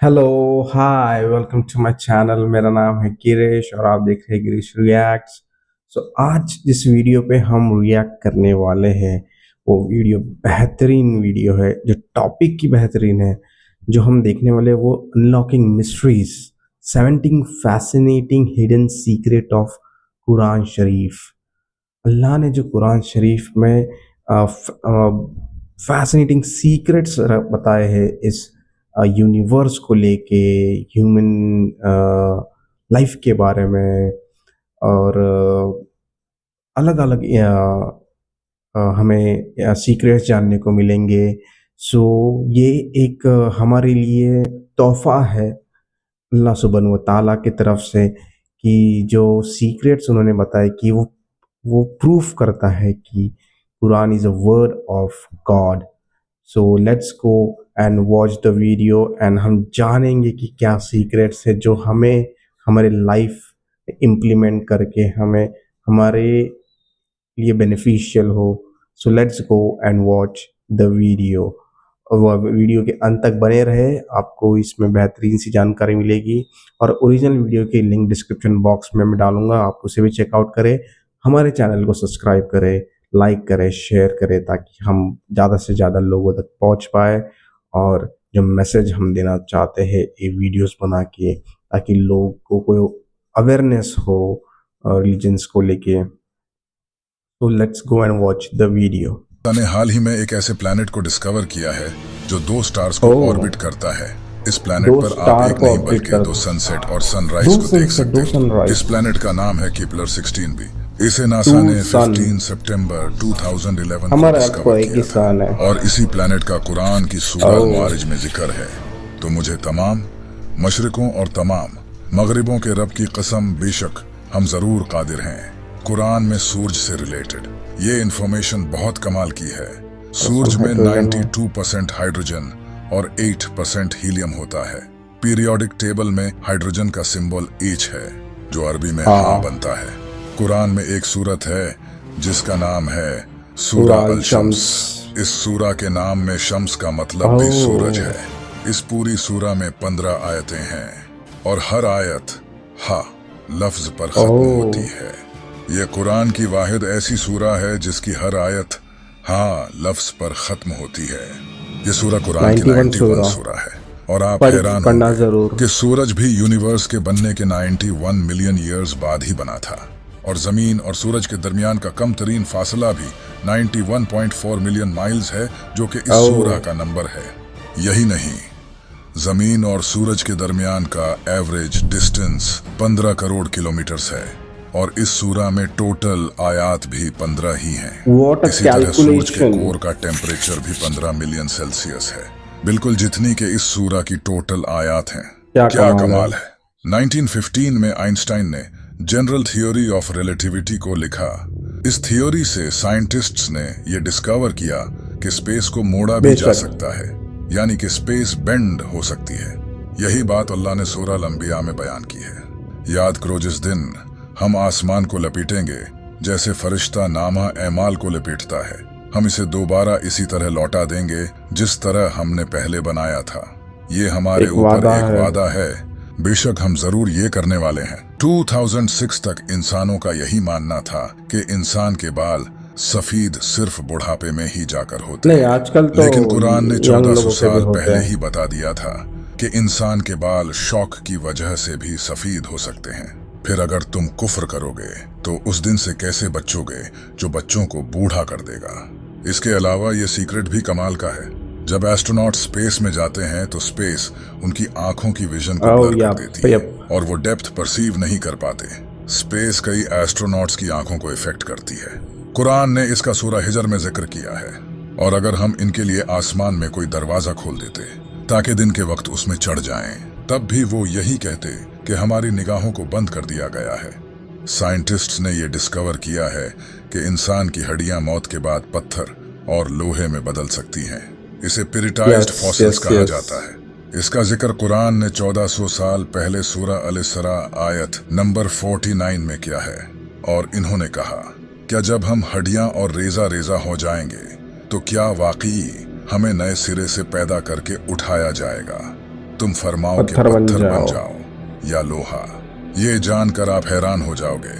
Hello, hi, welcome to my channel. मेरा नाम है गिरीश और आप देख रहे हैं गिरीश रिएक्ट्स। आज जिस वीडियो पे हम रिएक्ट करने वाले हैं वो वीडियो बेहतरीन वीडियो है, जो टॉपिक की बेहतरीन है। जो हम देखने वाले हैं वो unlocking mysteries, 17 fascinating hidden secret of Quran शरीफ। अल्लाह ने जो कुरान शरीफ में फैसिनेटिंग सीक्रेट्स बताए हैं इस यूनिवर्स को लेके, ह्यूमन लाइफ के बारे में, और अलग अलग हमें सीक्रेट्स जानने को मिलेंगे। सो ये एक हमारे लिए तोहफा है अल्लाह सुब्हानहू व तआला की तरफ से, कि जो सीक्रेट्स उन्होंने बताए कि वो प्रूफ करता है कि Quran is a word of God. So let's go and watch the video and हम जानेंगे कि क्या सीक्रेट्स है जो हमें हमारे लाइफ इम्प्लीमेंट करके हमें हमारे लिए बेनिफिशियल हो। So let's go and watch the video. और वह वीडियो के अंत तक बने रहे, आपको इसमें बेहतरीन सी जानकारी मिलेगी। और ओरिजिनल वीडियो की लिंक डिस्क्रिप्शन बॉक्स में मैं डालूंगा, आप उसे भी चेकआउट करें। हमारे चैनल को सब्सक्राइब करें, लाइक करें, शेयर करें, ताकि हम ज़्यादा से ज़्यादा लोगों तक पहुंच पाए। और जो मैसेज हम देना चाहते हैं ये वीडियोस बना के, ताकि लोगों को अवेयरनेस हो रिलीजन्स को लेके। तो let's go and watch the video. ने हाल ही में एक ऐसे प्लैनेट को डिस्कवर किया है जो दो स्टार्स को ओह, ऑर्बिट करता है। इस प्लैनेट दो पर आप स्टार एक को नहीं अपडेट बल्कि कर दो दो। सनसेट और सनराइज दो को देख सनसेट, सकते दो हो। इस सनराइज, प्लैनेट का नाम है कीपलर 16b। इसे टू नासा ने सन। 15 सितंबर 2011 को हमारे अर्थ को डिस्कवर एक ही किया था सन है। और इसी प्लैनेट का कुरान की सूरह अल ओह, मारिज में जिक्र है। तो मुझे तमाम मशरिकों और तमाम मगरिबों के रब की कसम, बेशक हम जरूर कादिर हैं। कुरान में सूरज से रिलेटेड ये इंफॉर्मेशन बहुत कमाल की है। सूरज उसमें में हाइड्रोजन है। 92% हाइड्रोजन और 8% हीलियम होता है। पीरियोडिक टेबल में हाइड्रोजन का सिंबल H है, जो अरबी में हाँ हाँ, बनता है। कुरान में एक सूरत है जिसका नाम है सूरा सूरह अल अल शम्स। शम्स। इस सूरा के नाम में शम्स का मतलब भी सूरज ओह, है। इस पूरी सूरा में 15 आयतें हैं और हर आयत हा लफ्ज पर खत्म होती ओह, है। ये कुरान की वाहिद ऐसी सूरा है जिसकी हर आयत हाँ लफ्ज पर खत्म होती है। ये सूरा कुरान की 91 91 सूरह। सूरा है और आप हैरान पढ़ना होंगे जरूर। कि सूरज भी यूनिवर्स के बनने के 91 मिलियन ईयर्स बाद ही बना था, और जमीन और सूरज के दरमियान का कम तरीन फासला भी 91.4 मिलियन माइल्स है, जो कि इस सूरह ओह, का नंबर है। यही नहीं, जमीन और सूरज के दरमियान का एवरेज डिस्टेंस 15 करोड़ किलोमीटर्स है और इस सूरा में टोटल आयात भी 15 ही हैं। व्हाट अ इसी तरह सूरज के कैलकुलेशन। कोर का टेम्परेचर भी 15 मिलियन सेल्सियस है, बिल्कुल जितनी के इस सूरा की टोटल आयात हैं। क्या क्या कमाल है। कमाल है। 1915 में आइंस्टाइन ने जनरल थ्योरी ऑफ रिलेटिविटी को लिखा। इस थ्योरी से साइंटिस्ट्स ने यह डिस्कवर किया कि स्पेस को मोड़ा भी जा बेशक। सकता है, यानी कि स्पेस बेंड हो सकती है। यही बात अल्लाह ने सूरह अल अंबिया में बयान की है। याद करो जिस दिन हम आसमान को लपेटेंगे जैसे फरिश्ता नामा एमाल को लपेटता है, हम इसे दोबारा इसी तरह लौटा देंगे जिस तरह हमने पहले बनाया था। ये हमारे एक ऊपर वादा एक है। वादा है, बेशक हम जरूर ये करने वाले हैं। 2006 तक इंसानों का यही मानना था कि इंसान के बाल सफेद सिर्फ बुढ़ापे में ही जाकर होते नहीं, हैं, आजकल तो लेकिन कुरान ने यंग 1400 लोगों के भी साल होते पहले हैं। ही बता दिया था कि इंसान के बाल शौक की वजह से भी सफेद हो सकते हैं। फिर अगर तुम कुफ्र करोगे तो उस दिन से कैसे बचोगे जो बच्चों को बूढ़ा कर देगा। इसके अलावा ये सीक्रेट भी कमाल का है। जब एस्ट्रोनॉट स्पेस में जाते हैं तो स्पेस उनकी आंखों की विजन को ओह, ब्लर कर यप देती है यप। और वो डेप्थ परसीव नहीं कर पाते। स्पेस कई एस्ट्रोनॉट्स की आंखों को इफेक्ट करती है। कुरान ने इसका सूरह हिजर में जिक्र किया है। और अगर हम इनके लिए आसमान में कोई दरवाजा खोल देते ताकि दिन के वक्त उसमें चढ़ जाएं, तब भी वो यही कहते कि हमारी निगाहों को बंद कर दिया गया है। साइंटिस्ट्स ने यह डिस्कवर किया है कि इंसान की हड्डियां मौत के बाद पत्थर और लोहे में बदल सकती हैं। इसे पिरिटाइज्ड यस फॉसिल्स यस कहा यस। जाता है। इसका जिक्र कुरान ने 1400 साल पहले सूरह अल इसरा आयत नंबर 49 में किया है। और इन्होंने कहा, क्या जब हम हड्डियां और रेजा रेजा हो जाएंगे तो क्या वाकई हमें नए सिरे से पैदा करके उठाया जाएगा। तुम फरमाओ कि पत्थर बन पत्थर बन जाओ। जाओ या लोहा। ये जानकर आप हैरान हो जाओगे।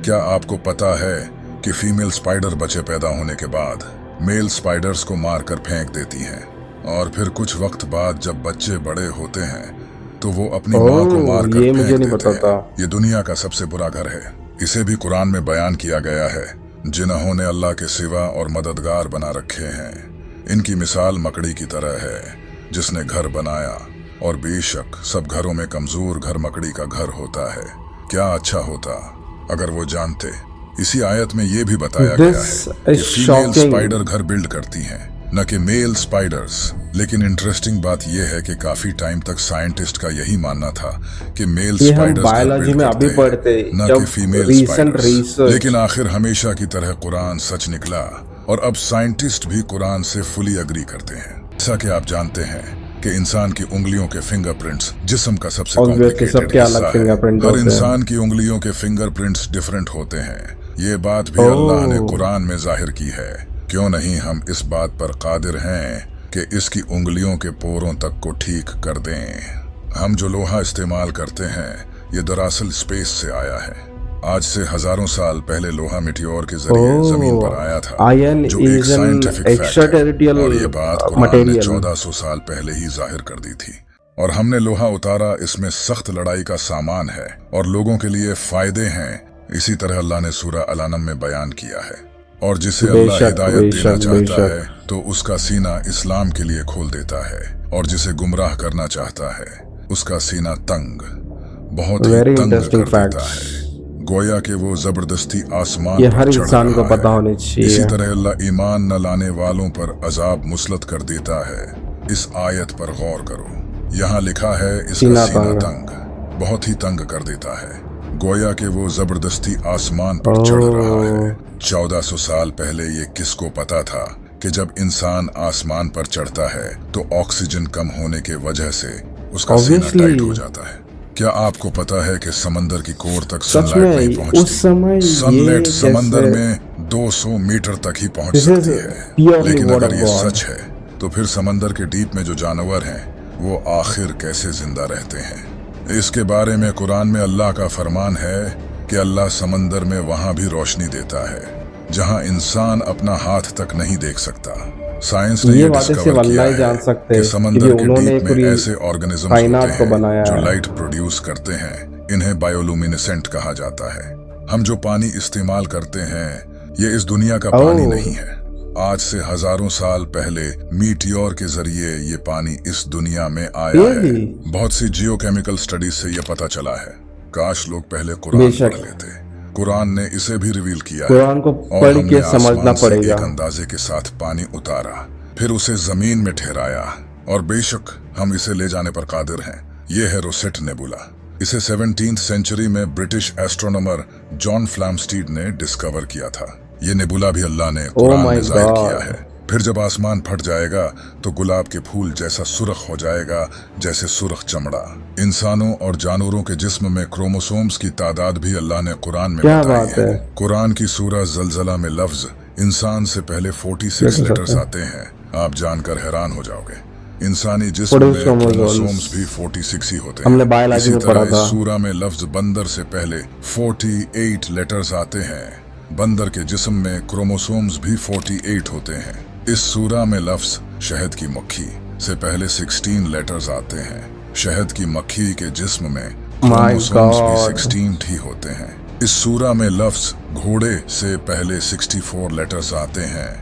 क्या आपको पता है कि फीमेल स्पाइडर बच्चे पैदा होने के बाद मेल स्पाइडर्स को मारकर फेंक देती हैं, और फिर कुछ वक्त बाद जब बच्चे बड़े होते हैं तो वो अपनी माँ को मारकर ये मुझे फेंक नहीं देते पता हैं। था। ये दुनिया का सबसे बुरा घर है। इसे भी कुरान में बयान किया गया है। जिन्होंने अल्लाह के सिवा और मददगार बना रखे हैं, इनकी मिसाल मकड़ी की तरह है जिसने घर बनाया, और बेशक सब घरों में कमजोर घर मकड़ी का घर होता है। क्या अच्छा होता अगर वो जानते। इसी आयत में ये भी बताया गया This है कि is फीमेल shocking। स्पाइडर घर बिल्ड करती हैं, न कि मेल स्पाइडर्स। लेकिन इंटरेस्टिंग बात यह है कि काफी टाइम तक साइंटिस्ट का यही मानना था कि मेल ये हम स्पाइडर्स घर बायोलॉजी बिल्ड में करते अभी पढ़ते हैं, न जब कि फीमेल रीसेंट स्पाइडर्स। रिसर्च। लेकिन आखिर हमेशा की तरह कुरान सच निकला, और अब साइंटिस्ट भी कुरान से फुली अग्री करते हैं। जैसा कि आप जानते हैं कि इंसान की उंगलियों के फिंगरप्रिंट्स जिस्म का सबसे कॉम्प्लिकेटेड सबके हिस्सा अलग है। फिंगरप्रिंट हर होते हैं। इंसान की उंगलियों के फिंगरप्रिंट्स डिफरेंट होते हैं। ये बात भी अल्लाह ने कुरान में जाहिर की है। क्यों नहीं हम इस बात पर कादिर हैं कि इसकी उंगलियों के पोरों तक को ठीक कर दें। हम जो लोहा इस्तेमाल करते हैं ये दरअसल स्पेस से आया है। आज से हजारों साल पहले लोहा मिटियोर के जरिए जमीन पर आया था, आयरन जो एक इज एन साइंटिफिक फैक्ट है, एक्स्ट्राटेरियल और ये बात कुरान ने मटेरियल। 1400 साल पहले ही जाहिर कर दी थी। और हमने लोहा उतारा, इसमें सख्त लड़ाई का सामान है और लोगों के लिए फायदे हैं। इसी तरह अल्लाह ने सूरा अल-अनम में बयान किया है। और जिसे अल्लाह हिदायत देना चाहता है तो उसका सीना इस्लाम के लिए खोल देता है, और जिसे गुमराह करना चाहता है उसका सीना तंग, बहुत ही तंग कर देता है, गोया कि वो जबरदस्ती आसमान ये पर हर चढ़ इंसान को रहा पता है। होनी चाहिए। इसी तरह अल्लाह ईमान न लाने वालों पर अजाब मुसलत कर देता है। इस आयत पर गौर करो। यहाँ लिखा है इसका सीना तंग, बहुत ही तंग कर देता है, गोया कि वो जबरदस्ती आसमान पर चढ़ रहा है। 1400 साल पहले ये किसको पता था कि जब इंसान आसमान पर चढ़ता है तो ऑक्सीजन कम होने के वजह से उसका सीना टाइट हो जाता है। क्या आपको पता है कि समंदर की कोर तक सनलाइट नहीं पहुंचती? उस समय सनलाइट समंदर में 200 मीटर तक ही पहुंच सकती है। लेकिन अगर ये सच है तो फिर समंदर के डीप में जो जानवर हैं वो आखिर कैसे जिंदा रहते हैं? इसके बारे में कुरान में अल्लाह का फरमान है कि अल्लाह समंदर में वहां भी रोशनी देता है जहां इंसान अपना हाथ तक नहीं देख सकता। साइंस ने ये डिस्कवर किया है कि समंदर के डीप में ऐसे ऑर्गेनिजम्स होते हैं जो लाइट प्रोड्यूस करते हैं। इन्हें बायोलुमिनेसेंट कहा जाता है। हम जो पानी इस्तेमाल करते हैं ये इस दुनिया का पानी नहीं है। आज से हजारों साल पहले मीटियोर के जरिए ये पानी इस दुनिया में आया है। बहुत सी जियोकेमिकल स्टडीज से ये पता चला है। काश लोग पहले कुरान पढ़ लेते। कुरान ने इसे भी रिवील किया है, कुरान को पढ़ के समझना पड़ेगा। एक अंदाजे के साथ पानी उतारा, फिर उसे जमीन में ठहराया, और बेशक हम इसे ले जाने पर कादिर हैं। यह है रोसेट नेबुला। इसे 17th सेंचुरी में ब्रिटिश एस्ट्रोनॉमर जॉन फ्लैमस्टीड ने डिस्कवर किया था। ये नेबुला भी अल्लाह ने कुरान में जाहिर किया है। फिर जब आसमान फट जाएगा तो गुलाब के फूल जैसा सुर्ख हो जाएगा, जैसे सुर्ख चमड़ा। इंसानों और जानवरों के जिस्म में क्रोमोसोम्स की तादाद भी अल्लाह ने कुरान में बताई है। कुरान की सूरा ज़लज़ला में लफ्ज इंसान से पहले 46 लेटर्स आते हैं। आप जानकर हैरान हो जाओगे। इंसानी जिस्म में क्रोमोसोम्स भी 46 ही होते हैं। इसी तरह इस सूरा में लफ्ज बंदर से पहले 48 लेटर्स आते हैं। बंदर के जिस्म में क्रोमोसोम्स भी 48 होते हैं। इस सूरा में लफ्ज शहद की मक्खी से पहले 16 लेटर्स आते हैं। शहद की मक्खी के जिस्म में क्रोमोसोम्स भी 16 ही होते हैं। इस सूरा में लफ्ज घोड़े से पहले 64 लेटर्स आते हैं।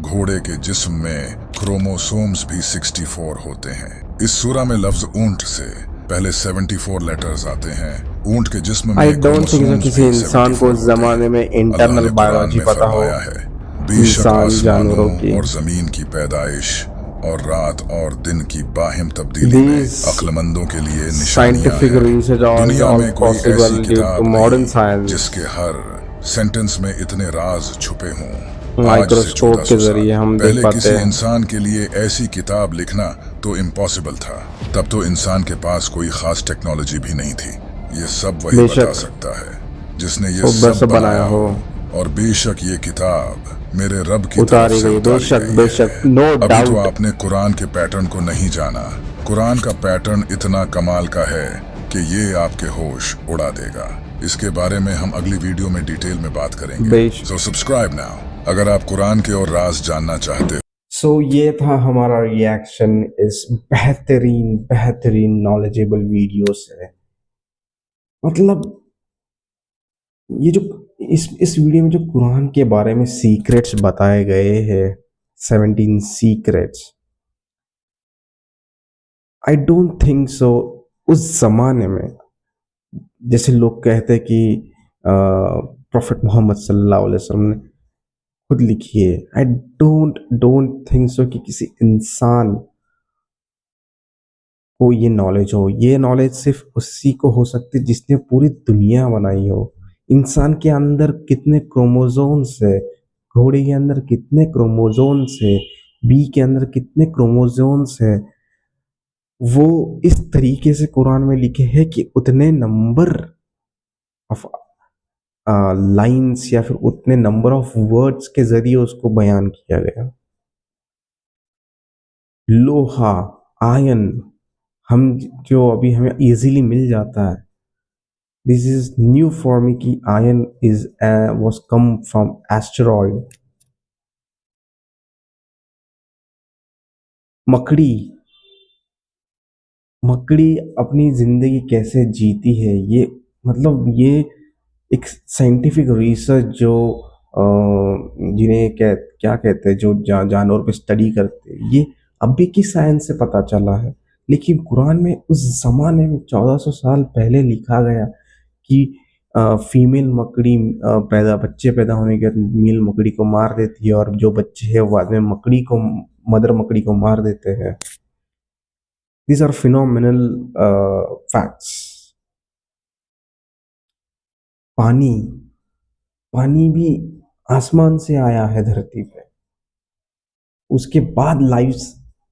घोड़े के जिस्म में क्रोमोसोम्स भी 64 होते हैं। इस सूरा में लफ्ज ऊंट से पहले 74 लेटर्स आते हैं। ऊंट के जिस्म में क्रोमोसोम्स किसी इंसान को उस जमाने में इंटरनल बायोलॉजी पता हो है। बेशक आसमानों और जमीन की पैदाइश और रात और दिन की बाहिम तब्दीली में अक्लमंदों के लिए निशानियां हैं। दुनिया में कोई ऐसी किताब नहीं जिसके हर सेंटेंस में इतने राज छुपे हों। माइक्रोस्कोप के जरिए हम देख पाते हैं। किसी इंसान के लिए ऐसी किताब लिखना तो इम्पॉसिबल था। तब तो इंसान के पास कोई खास टेक्नोलॉजी भी नहीं थी। ये सब वही बता सकता है जिसने ये सब बनाया हो। और बेशक ये किताब मेरे रब की तरफ उतारी से गई, उतारी बेशक गई बेशक, है। नो अभी तो डाउट। आपने कुरान के पैटर्न को नहीं जाना। कुरान का पैटर्न इतना कमाल का है कि ये आपके होश उड़ा देगा। इसके बारे में हम अगली वीडियो में डिटेल में बात करेंगे। बेशक। सो सब्सक्राइब नाउ अगर आप कुरान के और राज जानना चाहते हो। सो ये था हमारा रिएक्शन इस बेहतरीन बेहतरीन नॉलेजेबल वीडियो से। मतलब ये जो इस वीडियो में जो कुरान के बारे में सीक्रेट्स बताए गए हैं, 17 secrets, I don't think so उस जमाने में, जैसे लोग कहते हैं कि प्रोफेट मोहम्मद सल्लल्लाहु अलैहि वसल्लम ने खुद लिखी है, आई डोंट थिंक सो कि किसी इंसान को ये नॉलेज हो। ये नॉलेज सिर्फ उसी को हो सकती है जिसने पूरी दुनिया बनाई हो। इंसान के अंदर कितने क्रोमोसोम्स है, घोड़े के अंदर कितने क्रोमोसोम्स है, बी के अंदर कितने क्रोमोसोम्स है, वो इस तरीके से कुरान में लिखे हैं कि उतने नंबर ऑफ लाइंस या फिर उतने नंबर ऑफ वर्ड्स के जरिए उसको बयान किया गया। लोहा, आयन, हम जो अभी हमें इजीली मिल जाता है, this is new for me कि ion is was come from asteroid. मकड़ी मकड़ी अपनी जिंदगी कैसे जीती है, ये मतलब ये एक साइंटिफिक रिसर्च जो जिन्हें क्या कहते हैं, जो जानवर पे स्टडी करते हैं, ये अभी की साइंस से पता चला है। लेकिन कुरान में उस जमाने में 1400 साल पहले लिखा गया कि फीमेल मकड़ी बच्चे पैदा होने के बाद मेल मकड़ी को मार देती है, और जो बच्चे हैं वो बाद में मदर मकड़ी को मार देते हैं। These are phenomenal facts. पानी पानी भी आसमान से आया है धरती पे, उसके बाद लाइफ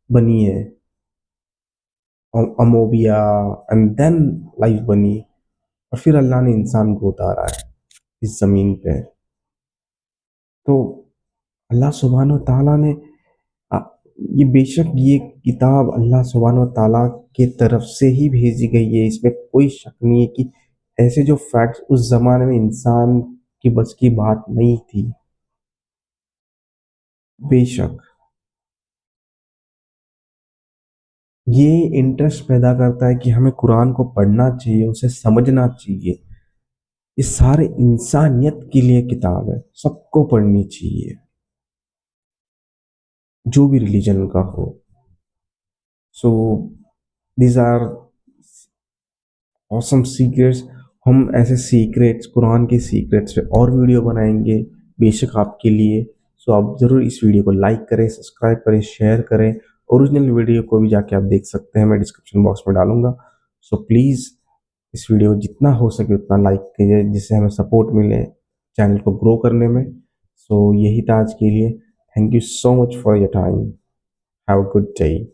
बनी है, अमोबिया, एंड देन लाइफ बनी, और फिर अल्लाह ने इंसान को उतारा है इस जमीन पे। तो अल्लाह सुब्हानो ताला ने आ, ये बेशक ये किताब अल्लाह सुब्हानो ताला के तरफ से ही भेजी गई है, इसमें कोई शक नहीं है कि ऐसे जो फैक्ट्स उस जमाने में इंसान की बस की बात नहीं थी। बेशक ये इंटरेस्ट पैदा करता है कि हमें कुरान को पढ़ना चाहिए, उसे समझना चाहिए। ये सारे इंसानियत के लिए किताब है, सबको पढ़नी चाहिए, जो भी रिलीजन का हो। So these are awesome secrets. हम ऐसे सीक्रेट्स, कुरान के सीक्रेट्स पे और वीडियो बनाएंगे बेशक आपके लिए। सो आप ज़रूर इस वीडियो को लाइक करें, सब्सक्राइब करें, शेयर करें। ओरिजिनल वीडियो को भी जाके आप देख सकते हैं, मैं डिस्क्रिप्शन बॉक्स में डालूंगा। सो प्लीज़ इस वीडियो को जितना हो सके उतना लाइक कीजिए, जिससे हमें सपोर्ट मिले चैनल को ग्रो करने में। सो यही था आज के लिए। Thank you so much for your time. Have a good day.